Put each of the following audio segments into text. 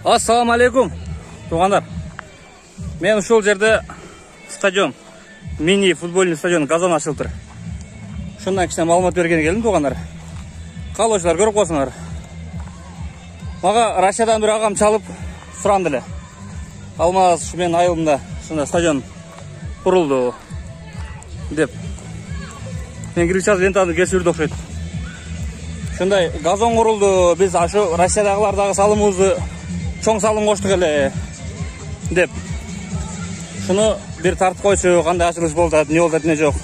Assalamu alaikum, туғандар. Мен ушул жерде стадион, мини футбольный стадион газон ашылып тұр. Шундан кішкене маалымат бергенге келдім, туғандар. Қалаушылар көріп қойсыңдар. Мага Россиядан бір ағам чалып сұранды эле. Алмаз шу менин айылымда шундай стадион курулду деп. Мен кирип чалып лентаны кесип жүрдү окшойт. Шундай газон курулду, биз ашу Россиядагылардагы салымыбызды чоң салым коштук эле деп. Шуну бир тартып койчу, кандай ачылыш болуп атат, эмне болуп атат, эмне жок.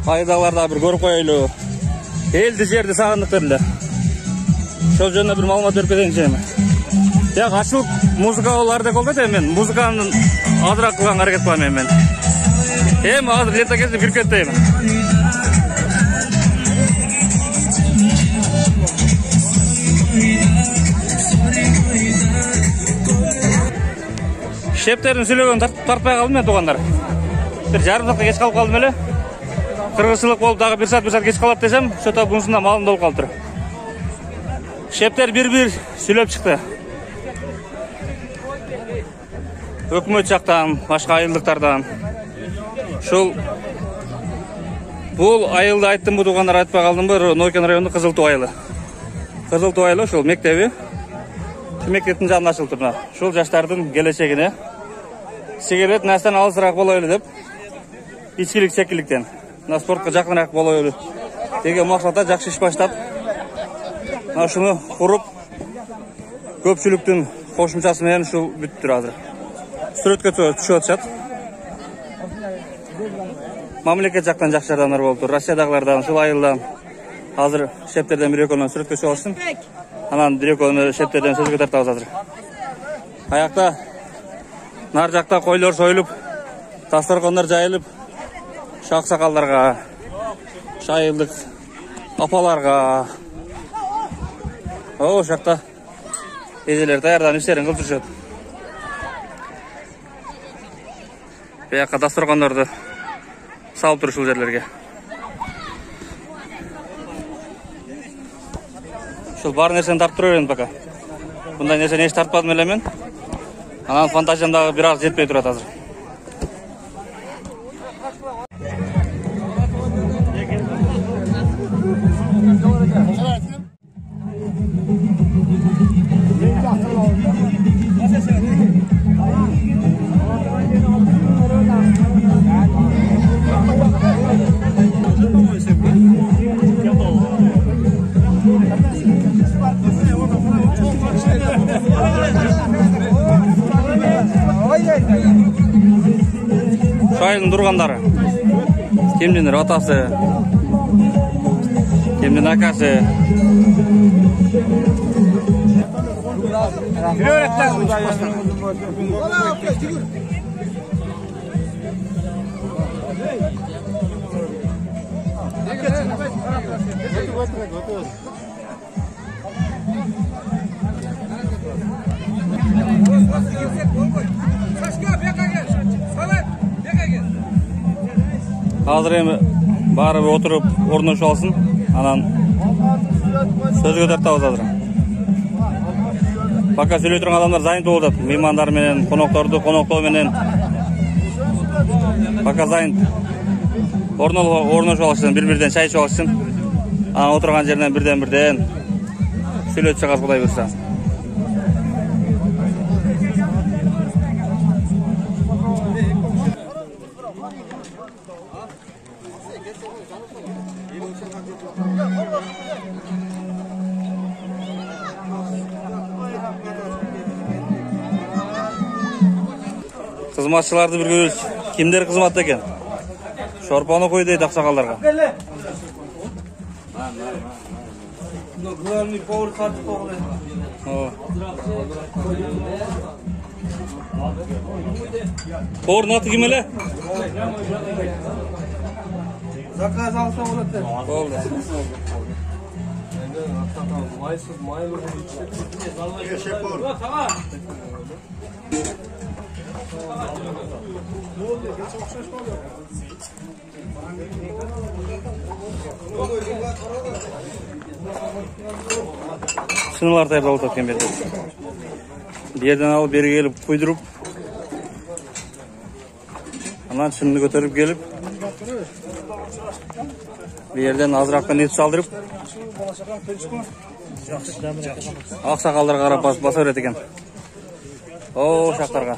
Айдагыларда бир көрүп коелу. Элди жерди сагындык эле. Ошол жөнүндө бир маалымат берип кетейинчи. Як ачылып музыка болар деп болду мен. Музыканы азыраак кылганга аракет кылам мен. Эми азыр лента кесип кирип кетейин. Шептердин сүйлөгөнүн тартпай калдым мен, тугандар. Бир жарым саатка кеч калып калдым эле. Кыргызчылык болуп дагы бир саат кеч калат десем, ошото бунусунда малым болуп калыптыр. Шептер бир сүйлөп чыкты. Өкмөт жактан, башка айылдыктардан. Ушул бул айылды айттымбы, тугандар, айтпай калдымбы? Нойкен районунун Кызыл Туу айылы. Кызыл Туу айылы ушул мектеби. Мектептин жанында ачылып турду. Ушул жаштардын келечегине сигарет нерседен алысыраак болойлу деп, ичкилик чекиликтен спортко жакыныраак болойлу деген максатта жакшы иш баштап, ушуну куруп, көпчүлүктүн кошумчасы менен ушул бүттүр азыр. Сүрөткө түшүп атышат. Мамлекет жактан жакшы адамдар болуптур, Россиядагылардан, ушул айылдан. Азыр шептерден бир экөөнөн сүрөткө түшүп алыштым. Анан бир экөөнү шептерден сөзгө тартабыз азыр. Аякта нар жакта койлор союлуп, дасторкондор жайылып, аксакалдарга, айылдык апаларга, ошол жакта эжелер даярданып иштерин кылып жүрүшөт. Бияка дасторкондорду салып тур ушул жерлерге. Ушул бар нерсени тартып тура берем пока. Мындай нерсени эч тартпадым эле мен. Анан фантазиям дагы бир аз жетпей турат азыр. Айылдын тургандары, кимдиндир атасы, кимдин акасы. Азыр эми баары отуруп орношуп алсын, анан сөзгө тартабыз азыр. Пока сүйлөй турган адамдар занят болуп атат, меймандар менен, конокторду коноктоо менен. Пока занят. Орношуп алышсын, бир-бирден чай ичип алышсын. Анан отурган жеринен бирден сүйлөп чыгабыз, Кудай буйрса. Кызматчыларды бир көрүш. Кимдер кызматта экен? Шорпону кой дейт аксакалдарга. Главный повар катып койгон. Повардын аты ким эле? Заказ алса болот деп. Болду. Майсыз майлы Шыналар даярдап отурат экен берде. Bir yerden alıp beri gelip kuydurup andan şunu götürüp gelip bir yerden azıraktan et çaldırıp aksakallara karap basa öğret eken. O şaklarga.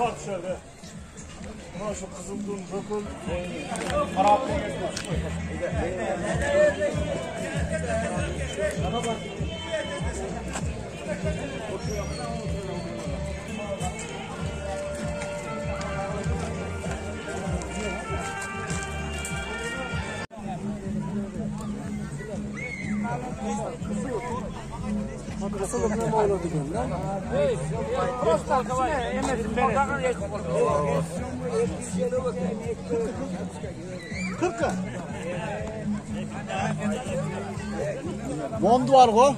Mondu var o.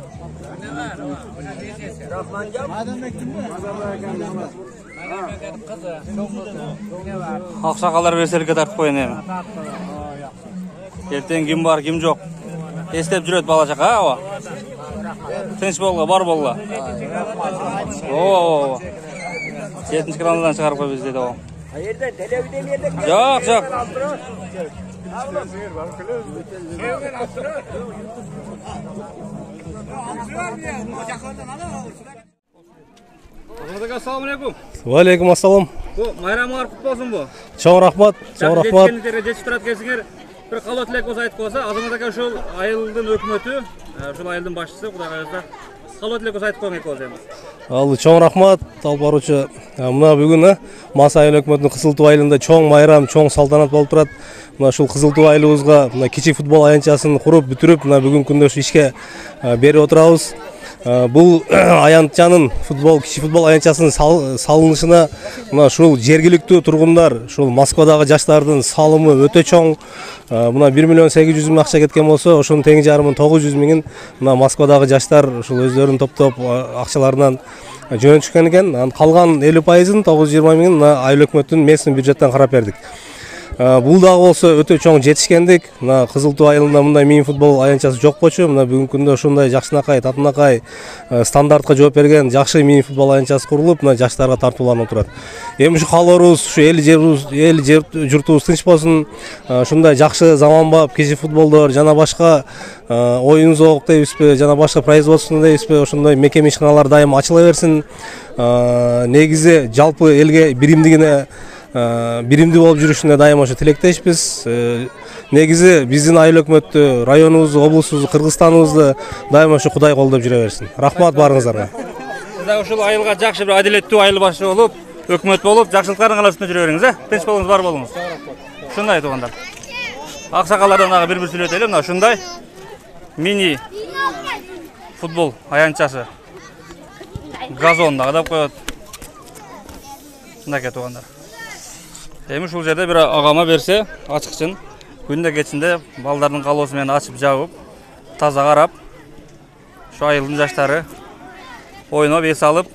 Aksakallar veselike tartып koyun emin. Erten kim var kim yok. Estep jüret balacak ha o. Tinç bolga bar bolga. Oo. 7. kanaldan çıkarıp koy bizde de o. Yok yok. Assalamu alaikum. Wa alaikum assalam. Bu bayramlar kutlu olsun bu. Çoğun rahmat. Çoğun rahmat. Жетип турат келсеңер, bir калоо тилек болсо айтып койсо, Азамат ака ушул айылдын өкмөтү, ушул айылдын башчысы, Кудайга жазса, калоо тилек болсо айтып койгон экен өзү. Ал чоң рахмат. Алып баруучу мына бүгүн Мас айыл өкмөтүнүн Кызыл Туу айылында чоң майрам, чоң салтанат болуп турат. Мына ушул Кызыл Туу айылыбызга мына кичи футбол аянтчасын куруп бүтүрүп, мына бүгүн күндө ушу ишке берип отурабыз. Бул аянтчанын кичи футбол аянтчасынын салынышына мына ушул жергиликтүү тургундар, ушул Москвадагы жаштардын салымы өтө чоң. Мына 1.800.000 миң акча кеткен болсо, ошонун тең жарымын 900 миңин мына Москвадагы жаштар ушул өздөрүн топтоп акчаларынан жөнөтүшкөн экен. Анан калган 50%-ын 920 миңин мына айыл өкмөттүн местный бюджеттен карап бердик. Бул дагы болсо өтө чоң жетишкендик. Мына Кызыл Туу айылында мындай мини футбол аянтчасы жок болчу. Мына бүгүнкү күндө ушундай жакшынакай, татынакай стандартка жооп берген жакшы мини футбол аянтчасы курулуп, мына жаштарга тартууланып турат. Эми ушу каалоорубуз, ушу эл журтубуз тынч болсун. Ушундай жакшы заманбап кичи футболдор жана башка оюн зоок дейбизби, жана башка производство дейбизби, ошондой мекеме ишканалар дайыма ачыла берсин. Негизи жалпы элге биримдүү болуп жүрүшүнө дайыма ошо тилектешпиз. Негизи биздин айыл өкмөттү, районубузду, облусубузду, Кыргызстаныбызды дайыма ошо Кудай колдоп жүрө берсин. Рахмат барыңыздарга. Сиз ушул айылга жакшы бир адилеттүү айыл башчы болуп, өкмөт болуп, жакшылыктардын каласында жүрө бериңиз, Тынч болуңуз, бар болуңуз. Ушундай туугандар. Аксакалдардан дагы бир сүйлөтөлү, мына ушундай мини футбол аянтчасы. Газон дагы деп коет. Мынакей туугандар. Эми ушул жерде бир агама берсе, ачыкчын, күндө кечинде балдардын калоосу менен ачып жабып, таза карап, ушу айылдын жаштары ойноп, эс алып,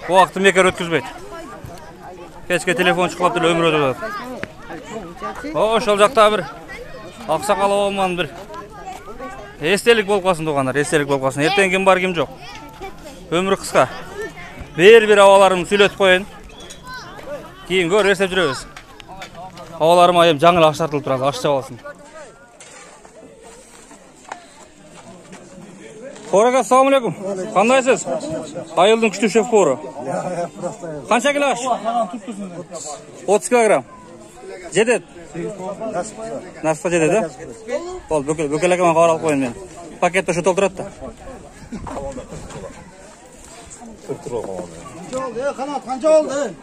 убакытты бекер өткүзбөйт. Кечке телефон чукулап деле өмүр өтүп атат. Ошол жакта бир аксакал болман бир эстелик болуп калсын туугандар, эстелик болуп калсын. Эртең ким бар, ким жок. Өмүр кыска. Бир абаларымды сүйлөтүп коеюн. Кийин көрүп эстеп жүрөбүз. Абаларыма эми жаңыл аш тартылып турат, аш чаба алсын. Форага, ассаламу алейкум. Кандайсыз? Айылдын күчтүү шеф-повару. Канча кило аш? 30 килограмм. Жетет? Насыпка жетет, да? Бол, бөкел акама кабар алып коеюн мен. Пакетте ушу толтурат да. Канча болду?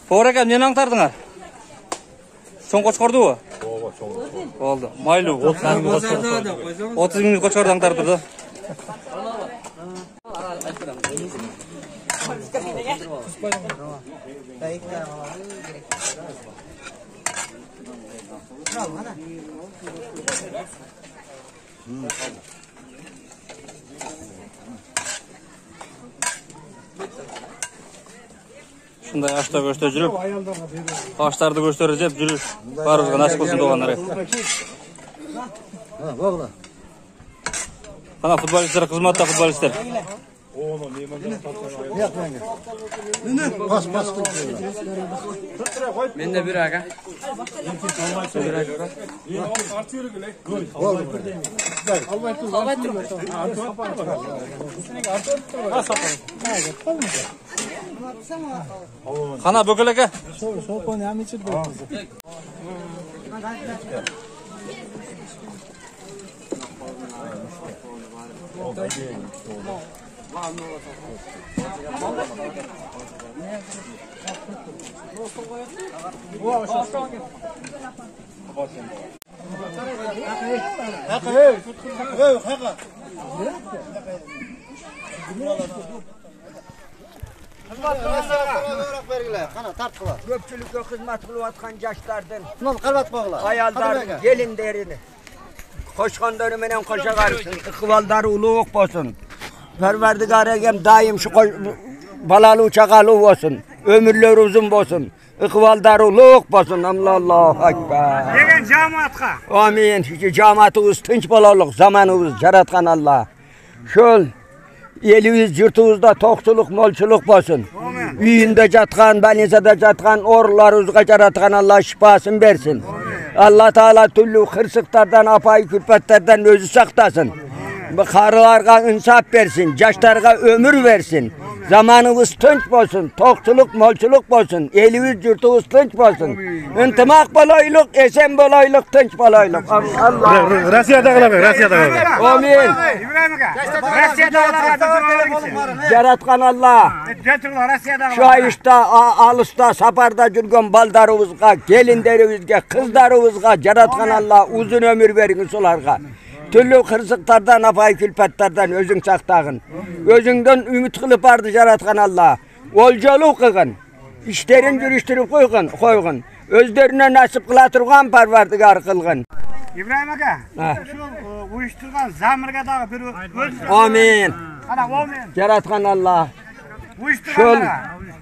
Форага, эмнени аңтардыңар? Чоң кочкордубу? Ооба, чоң. Болду. Майлуу. 30 миңдик кочкорду аңтарып турду. Ушундай ашта көштө жүрүп, аштарды көштөрүп жеп жүрүш баарыбызга насип болсун туугандар. Qana futbolchilar, xizmatda futbolchilar. Bas. Menda bir aka. Qana Bökel aka. Köpçülükte hizmet kılıvatkan yaşlardan, Bundan kalbat bağla. ayalların, gelinlerini, koşkan dönümünen koşa karışsın, ıkıvalları uluğuk olsun. Perverdigar egem daim şu balalı uçakalı olsun, ömürleri uzun olsun. Iqvalları uluğuk olsun. Allahu Ekber. Degen cemaatga. Amin. Şu cemaatımız tinç bolalık zamanımız yaratkan Allah. Şol elimiz yurtumuzda toqçuluk, molçuluk olsun. Uyunda jatkan, banizada jatkan orlarımızga yaratkan Allah şifasını versin. Allah Teala türlü hırsıklardan, apayı külfetlerden özü saktasın. Karılarga insaf versin, yaşlarga ömür versin. Zamanımız tınç olsun, toqçuluk, molçuluk olsun. Elimiz yurtumuz tınç olsun. İntimak bolayluk, esen bolayluk, tınç bolayluk. Allah. Rossiyada Amin. İbrahim aka. Rossiyadagilarga Yaratkan Allah. Jetuglar Rossiyadagilar. Şu ayışta, alısta, saparda жүрген baldarımızga, gelinlerimizge, kızlarımızga yaratkan Allah uzun ömür verin solarga. Türlü kırsıklardan, apay külfetlerden özün saktağın. Özünden ümit kılıp vardı yaratkan Allah. Olcalı kıgın. İşlerin yürüstürüp koygun. Özlerine nasip kılatırgan parvardıgar kılgın. İbrahim aka. Şu uyuşturgan zamirga dağı bir öz. Amin. Ana amin. Yaratkan Allah. Şol Uyuşturganlara.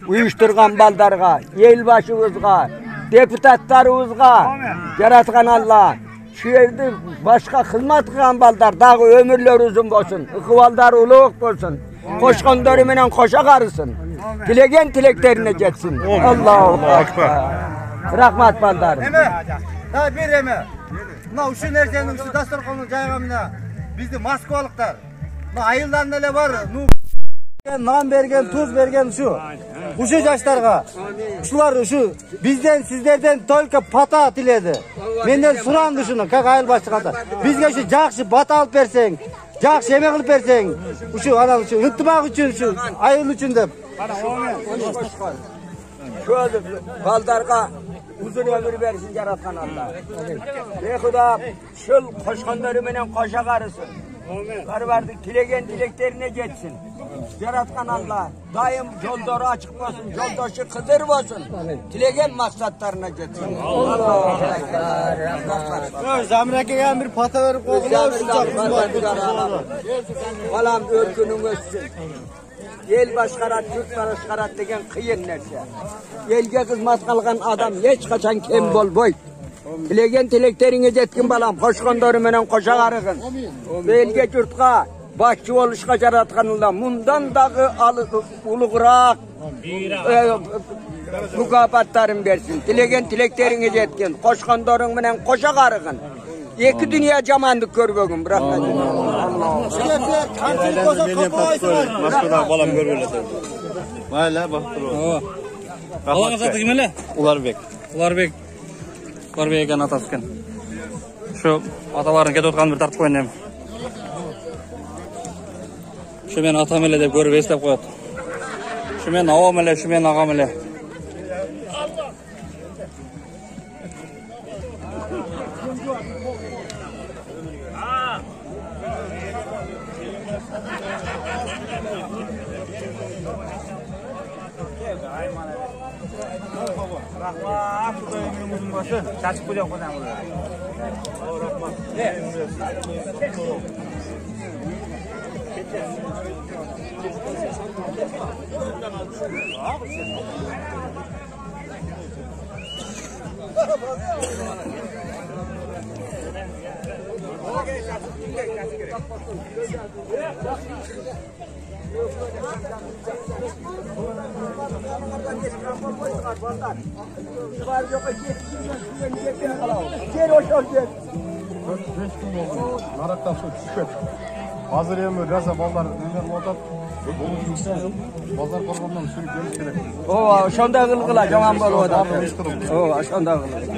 uyuşturgan baldarga, elbaşımızga, deputatlarımızga yaratkan Allah. Şu yerde başka hizmet kılan baldar dağı ömürler uzun olsun. Ikıvallar uluğuk olsun. Koşkan dörümünen koşa karısın. Dilegen dileklerine geçsin. Allahu Ekber. Rahmat baldarım. Ha bir eme. Mına uşu nersenin uşu dasturxonun jaygamına bizdi Moskvalıklar. Mına ayıldan ele var. Nam bergen, tuz bergen şu. Uşu yaşlarga. Uşular şu bizden sizlerden только pata tiledi. Menden surandı şunu kak ayıl başçıkanda. Bizge şu jakşı bata alıp berseň, jakşı emek kılıp berseň, uşu anam şu ıntыбак üçün şu ayıl üçün dep. Şu baldarga uzun ömür versin yaratkan Allah. Ve Huda şıl koşkanlarımla koşa karısın. Varvardı dilegen dileklerine geçsin. Yaratkan Allah daim yolları açık olsun, yoldaşı kıdır olsun. Dilegen maksatlarına geçsin. Allah'a emanet. Zamirake'ye bir pata verip koydular. Balam ülkünün ötsün. El başkarat, yurt başkarat degen kıyın nerse. Elge hizmet kılgan adam hiç kaçan kem bolboy. Dilegen dileklerine jetkin balam, koşkanları menen koşa karıgın. Ve elge yurtga, başçı oluşga yaratkan Allah, mundan dağı uluğrak mükafatlarını versin. Dilegen dileklerine jetkin, koşkanları menen koşa karıgın. İki dünya camandık görbөгün, bırakma. Kançılık olsa kapı var. Moskvada balam görmeledim. Mayla bak. Balаңыз аты кім эле? Уларбек. Уларбек ekan atасы ekan. Şu аталарын кетип атканын bir тартып коеюн эми. Şu men атам эле деп көрүп эстеп коет. Şu men абам эле, şu men агам эле. Rahmat. Şurada uzun başı. Çaçıp koyacak kodan burada. Rahmat. Ne? Naraktan su düşüp. Hazır yemi rasa ballar neler otat. Bazar korbandan sürüp geliş gerek. O, şonda qilqila jamon bo'lib o'tadi. O, şonda qilqila.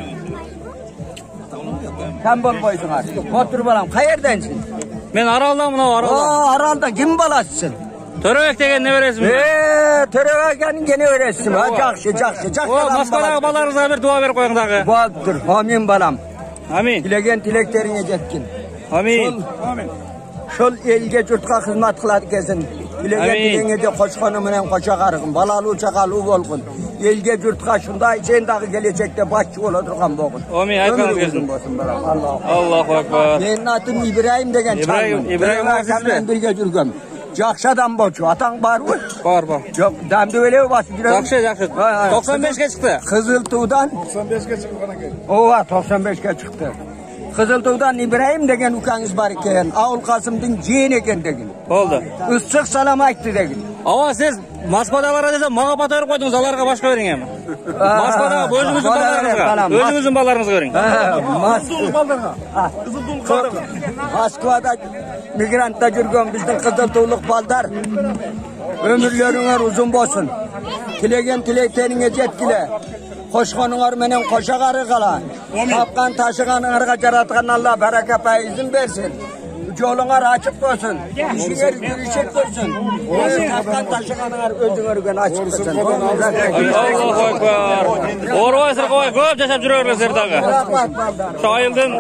Kim bo'lmaysan hali? Qo'tir bolam, qayerdansan? Men Araldan mına O, Araldan. Aralda kim bolasısın? Törebek degen ne veresizmi? Törebekenin gene öğretsin. Ha, жақсы. O Moskvadagi balalarınıza bir dua berip koyun dağı. Boldur. Amin balam. Amin. Dilegen tileklerine jetkin. Amin. Şol elge jurtqa xizmat qiladi kesin. Dilegen Amin. dilenge de qo'shqoni bilan qo'sha qarg'in. Balalu chaqalu bo'lgin. Elge jurtqa shunday sen dağı gelecekte başçı ola turgan bo'lgin. Amin. Aytqanız kelsin. Allahu akbar. Mening atim İbrahim degen İbrahim bilan birga jurgam. Жақсы адам болчу. Атаң барбы? Бар. Жоқ, дәмді өлеу басып жүрем. Жақсы. 95'e çıktı. Қызылтудан 95'e çıkana gel. Ова, 95'e çıktı. Қызылтудан İbrahim деген ukаңыз бар екен. Ауыл Қасымдың жиен екен деген. Oldu. Ысшық салам айтты деген. Ama siz Moskvadalara dese mağa batırıp koydunuz, alarga başka verin hem. Moskvada özünüzün ballarınızga. Özünüzün ballarınızga verin. Moskvada migrantda жүрген біздің қызылтулық балдар. Ömürleriңер uzun болсын. Тілеген тілектеріңе жеткіле. Qo'shqoninglar menen qo'sha qari qala. Topgan taşıganinglarga jaratgan Allah baraka payizin bersin. Yo'linglar açık bo'lsin. İşinglar yurishib bo'lsin. Topgan taşıganinglar o'zinglarga açık bo'lsin. Allahu akbar. Orvay sırqoy ko'p jashab jurerler dağı. Rahmat balдар. Şu ayıldın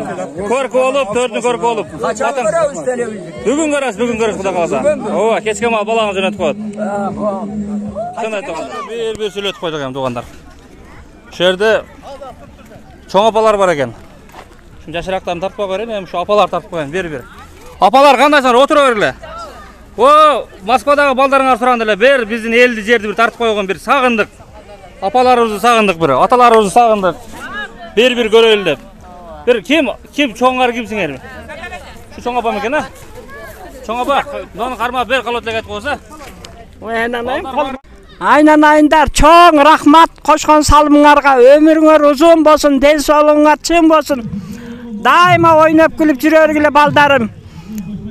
körkü olup, dördün körkü olup. Qachon ko'ramiz televizor? Bugun görürüz Xudo kalasa. Ova, kechki mal balağını jo'natib qo'yadi. Bir söyleyip koyduk hem doğanlar. Şu yerde çoğun apalar var eken. Şimdi yaşaraklarını tartып koyayım, hem şu apalar tartып koyayım, bir. Apalar qandaysan, oturuverler. O Moskvadagi baldarыңар surandırlar, bir bizden eldi жерді bir tartып koygan bir sağındık. Apalarımızı sağındık bir, atalarımızı sağındık. Bir göreyli dep. Bir kim çoğunlar kimsinger mi? Şu çoğun apa mı ha? Çoğun apa, onu karma bir kalotla aytib qo'ysa. Айнанайындар, чоң рахмат қошқан салымыңарға, өміріңер ұзын болсын, денсаулығыңар чың болсын. Дайыма ойнап күліп жүрергілі балдарым.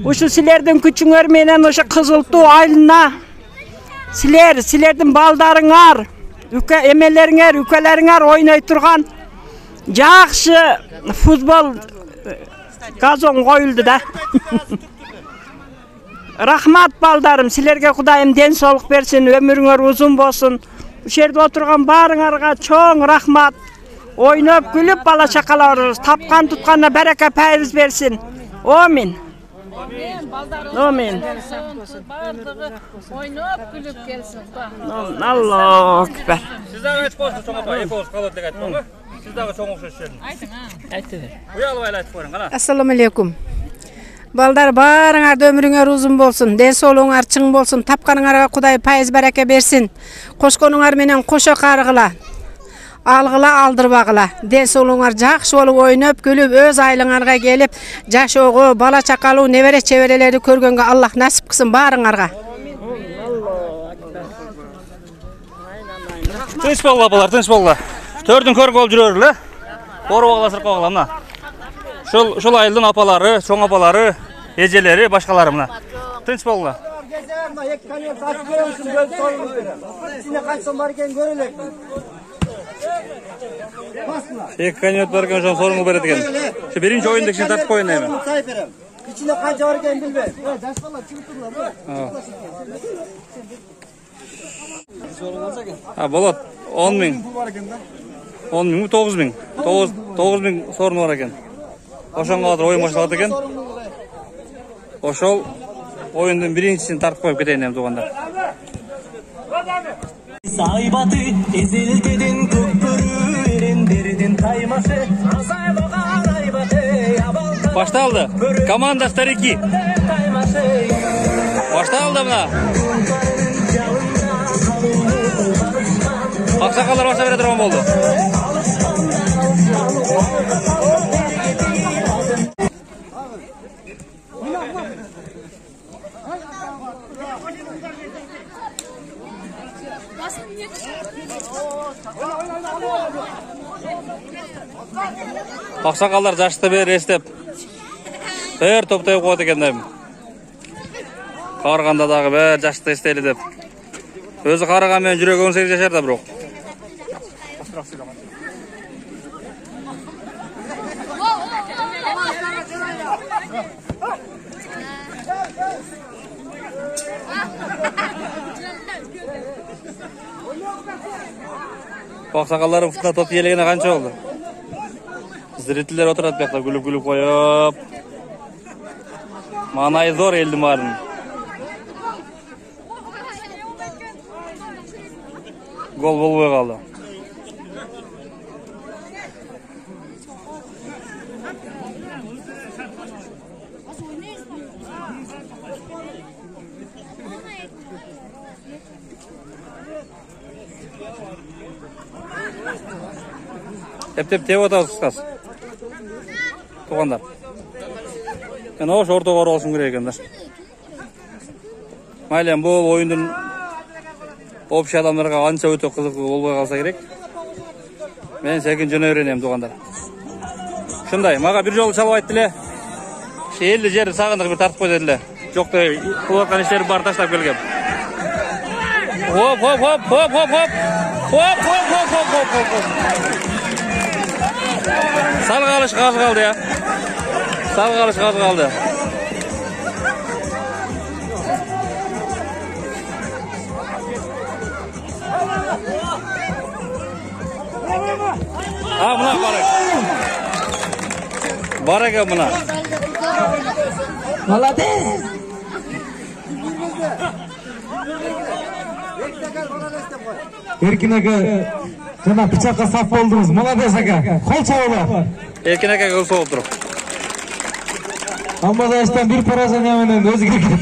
Ушу силердің күчіңер менен ушу Қызылту айылына силердің балдарыңар, эмелеріңер, үкелеріңер ойнай тұрған жақсы футбол газон қойылды да. Rahmat baldarım, silerge Kudayım densoluk versin, ömürüңөр uzun bolsun. Bu şerde oturgan barıңarga çoğun rahmat. Oynap gülüp bala çakalarız, tapkan tutkanına bereke payız versin. Amin. Amin. Oynap gülüp gelsin. Allahu ekber. Sizden hiç bolsun çoğun apa, ekoğuz kalotla aytib qo'ying. Sizdagi çoğun o'xshash she'rni. Aytı ver. Uyalib aytib qo'ying, qana. Assalomu alaykum. Balдар barыңарда өміріңер uzun болсын, денсаулығыңар чың болсын, тапқаныңарға Құдай пайыз бәреке берсин. Қошқоныңар менен қоша қарғыла. Алғыла, алдырбағыла. Денсаулығыңар жақсы болып ойнап, күліп, өз айлыңарға келіп, жашоғы, бала чақалу, небере чеберелерді көргенге Аллах насип қылсын барыңарға. Тыныш болла апалар, тыныш болла. Төрдүн көргө болуп жүрөрлөр. Орбагыла сыркы багыла мына. Şol ayıldın apaları, çoğun apaları, eceleri, başkaları mına. Tınç bolla. Ek kaniyot var eken, sorunu beret eken. Şu birinci oyundaki şimdi tartып koyun hemen. İçinde kaç var eken bilme. Ha bolat, 10 bin. 10 bin mi, 9 bin. 9 bin sorunu var eken. Oşan kadar oyun başladı eken. Oşol oyundun birincisini tartып koyup keteyim hem doğanlar. Saybatı eziltedin kupkuru erindirdin kayması Sayboğan aybatı Başta aldı. Komanda Stariki. Başta aldı buna. Aksakallar başta bire durman oldu. Аксакалдар жашты бери эстеп бер топтой коет экен дейм. Карыганда дагы бер жашты эстели деп. Өзү карыган менен жүрөгү 18 жашар да бирок. Аксакалдардын футбол топ ийелегине канча болду? Зрительдер отурат бuyakta gülüp koyup. Manayı zor eldim varın. Gol bolbay kaldı. Hep tep otabız kıskas. Туғандар. Мен ош ортоға оралышым керек екендар. Майлен бұл ойындың общий адамдарға анша өте қызық болбай қалса керек. Мен секін жөн өренем туғандар. Шындай, маға бір жолы шалып айттыле. Елді жерді сағындық бір тартып қой деділе. Жоқты қылатқан іштері бар таштап келгем. Хоп, хоп, хоп, хоп, хоп, хоп. Хоп, хоп, хоп, хоп, хоп, хоп, хоп. Sal qalış qaz qaldı ya. Sal qalış qaz qaldı. Ha buna barak. Barak ya buna. Молодец. Erkin aka жана бычакка сап болдуңуз. Молодец aka. Кол чабуулар. Erkin aka kıl soğup durup. Аммадашдан бир поражение менен өзү кирген.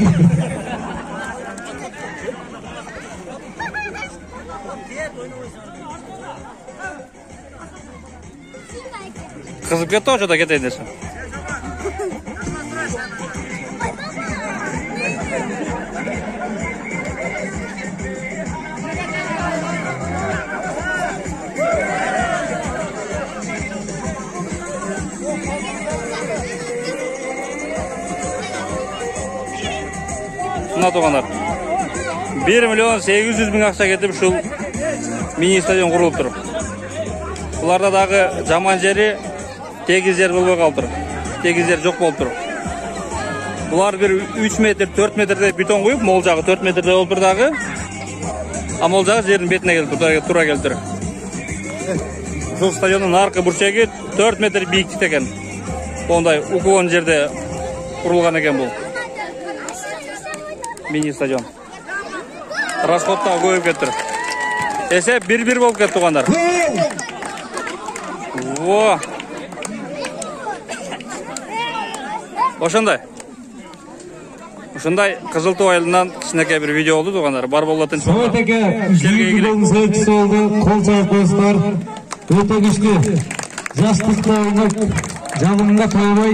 Kızıp ketdi oşo da keteyин дешим. Мына туғандар. 1.800.000 ақша кетіп, шул мини стадион құрылып тұр. Бұларда дағы жаман жері тегіз жер болбай қалып тұр. Тегіз жер жоқ болып тұр. Бұлар бір 3 метр, 4 метрде бетон қойып, мол жағы 4 метрде болып тұр дағы. А мол жағы жердің бетіне келіп тұра келіп тұр. Бұл стадионның арқы бұршегі 4 метр биіктікте екен. Ондай уклон жерде құрылған екен бұл. Mini stadion. Расходта көйіп кеттір. Есеп 1-1 болып кетті туғандар. О! Ошындай. Ошындай Қызылту айылынан кішінекей бір видео oldu туғандар. Бар болатын шығын. Соғыт әке, футболдың сөйтісі oldu. Қол чағып қойсыздар. Өте күшті. Жастықта ойнап, жанымға тоймай